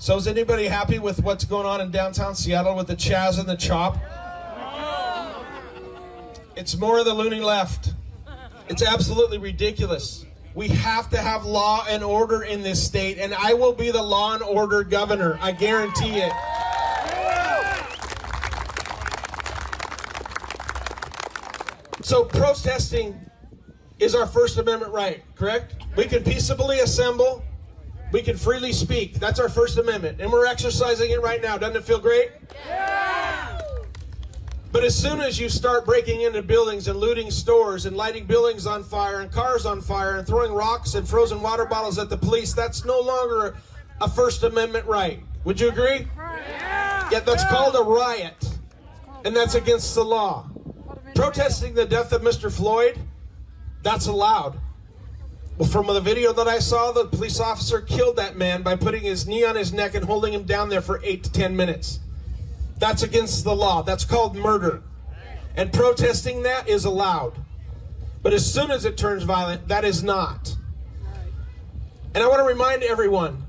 So is anybody happy with what's going on in downtown Seattle with the Chaz and the Chop? It's more of the loony left. It's absolutely ridiculous. We have to have law and order in this state, and I will be the law and order governor. I guarantee it. So protesting is our First Amendment right, correct? We can peaceably assemble. We can freely speak. That's our First Amendment, and we're exercising it right now. Doesn't it feel great? Yeah! But as soon as you start breaking into buildings and looting stores and lighting buildings on fire and cars on fire and throwing rocks and frozen water bottles at the police, that's no longer a First Amendment right. Would you agree? Yeah, that's called a riot, and that's against the law. Protesting the death of Mr. Floyd, that's allowed. Well, from the video that I saw, the police officer killed that man by putting his knee on his neck and holding him down there for 8 to 10 minutes. That's against the law. That's called murder. And protesting that is allowed. But as soon as it turns violent, that is not. And I want to remind everyone,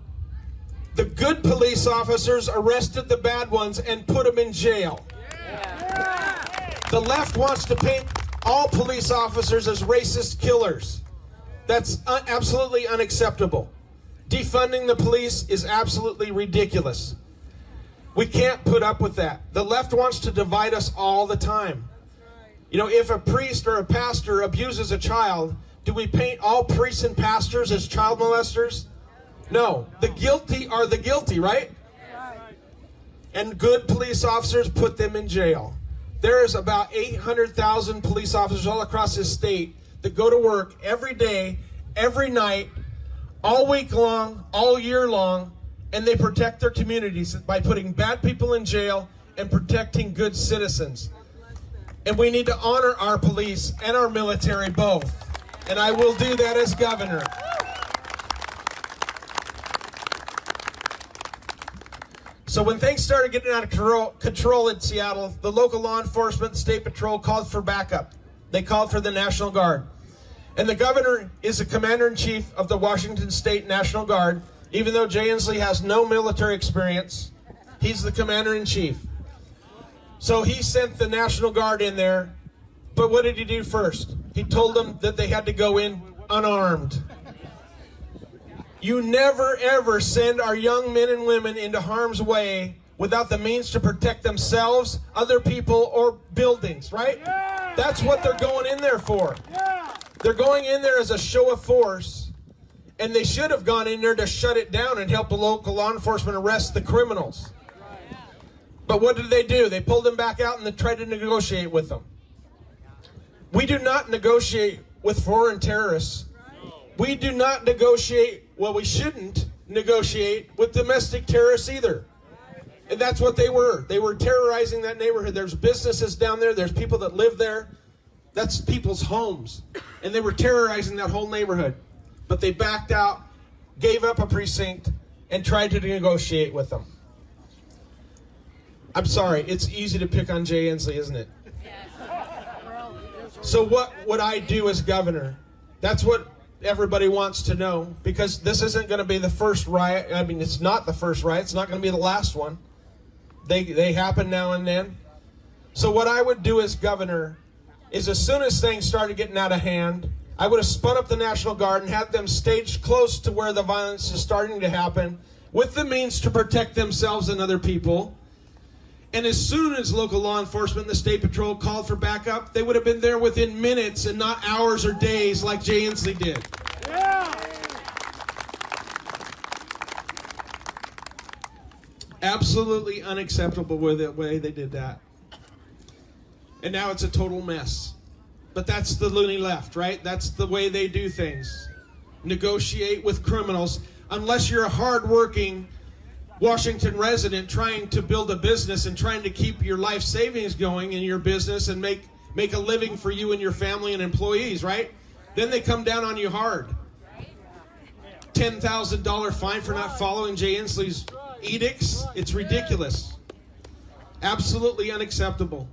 the good police officers arrested the bad ones and put them in jail. The left wants to paint all police officers as racist killers. That's absolutely unacceptable. Defunding the police is absolutely ridiculous. We can't put up with that. The left wants to divide us all the time. You know, if a priest or a pastor abuses a child, do we paint all priests and pastors as child molesters? No. The guilty are the guilty, right? And good police officers, put them in jail. There is about 800,000 police officers all across this state that go to work every day, every night, all week long, all year long, and they protect their communities by putting bad people in jail and protecting good citizens. And we need to honor our police and our military both. And I will do that as governor. So when things started getting out of control in Seattle, the local law enforcement, the state patrol called for backup. They called for the National Guard. And the governor is the commander-in-chief of the Washington State National Guard. Even though Jay Inslee has no military experience, he's the commander-in-chief. So he sent the National Guard in there. But what did he do first? He told them that they had to go in unarmed. You never, ever send our young men and women into harm's way without the means to protect themselves, other people, or buildings, right? Yeah. That's what they're going in there for. Yeah. They're going in there as a show of force, and they should have gone in there to shut it down and help the local law enforcement arrest the criminals. But what did they do? They pulled them back out and they tried to negotiate with them. We do not negotiate with foreign terrorists. We do not negotiate, well, we shouldn't negotiate with domestic terrorists either. And that's what they were. They were terrorizing that neighborhood. There's businesses down there. There's people that live there. That's people's homes. And they were terrorizing that whole neighborhood. But they backed out, gave up a precinct, and tried to negotiate with them. I'm sorry, it's easy to pick on Jay Inslee, isn't it? So what would I do as governor? That's what everybody wants to know, because this isn't going to be the first riot. I mean, it's not the first riot. It's not going to be the last one. They happen now and then. So what I would do as governor is, as soon as things started getting out of hand, I would have spun up the National Guard and had them staged close to where the violence is starting to happen, with the means to protect themselves and other people. And as soon as local law enforcement and the state patrol called for backup, they would have been there within minutes and not hours or days like Jay Inslee did. Yeah. Absolutely unacceptable with the way they did that. And now it's a total mess. But that's the loony left, right? That's the way they do things. Negotiate with criminals. Unless you're a hard-working Washington resident trying to build a business and trying to keep your life savings going in your business and make a living for you and your family and employees, right? Then they come down on you hard. $10,000 fine for not following Jay Inslee's edicts. It's ridiculous. Absolutely unacceptable.